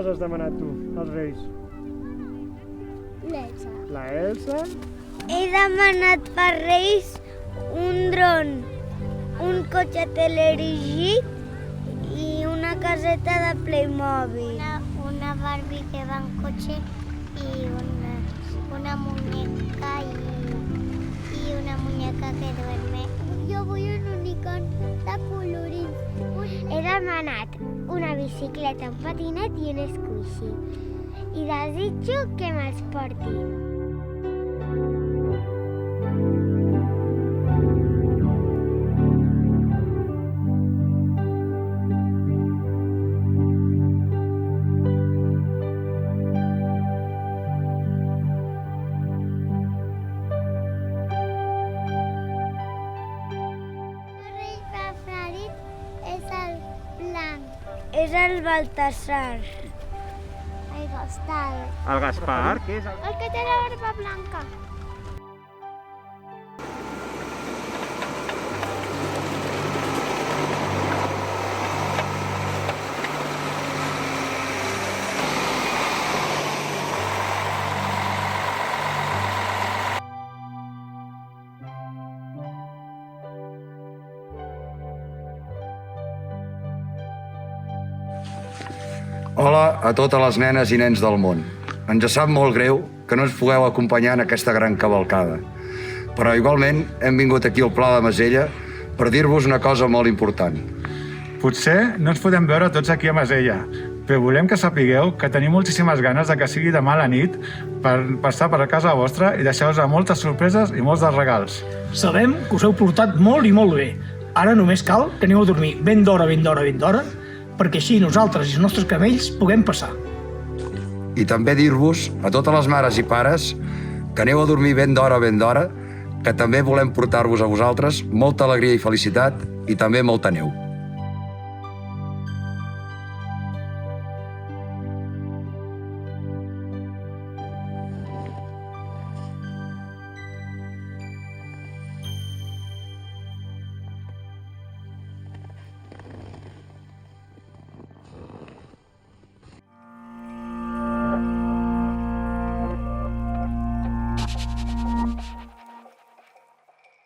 cosa has demanat tu, als Reis? L'Elsa. La Elsa? He demanat per Reis un dron, un cotxe telerigit i una caseta de Playmobil. Una Barbie que va en cotxe i una muñeca i una muñeca que duerme. Jo vull un unicorn de colorins. He demanat una bicicleta, un patinet i un squishy. I desitjo que me'ls porti. És el Baltasar. El Gaspar. El Gaspar? Què és el... El que té la barba blanca. Hola a totes les nenes i nens del món. Ens sap molt greu que no ens pugueu acompanyar en aquesta gran cavalcada. Però igualment hem vingut aquí al Pla de Masella per dir-vos una cosa molt important. Potser no ens podem veure tots aquí a Masella, però volem que sapigueu que tenim moltíssimes ganes de que sigui demà a la nit per passar per a casa vostra i deixar-vos moltes sorpreses i molts de regals. Sabem que us heu portat molt i molt bé. Ara només cal que aneu a dormir ben d'hora, perquè així nosaltres i els nostres camells puguem passar. I també dir-vos a totes les mares i pares que aneu a dormir ben d'hora, que també volem portar-vos a vosaltres molta alegria i felicitat i també molta neu.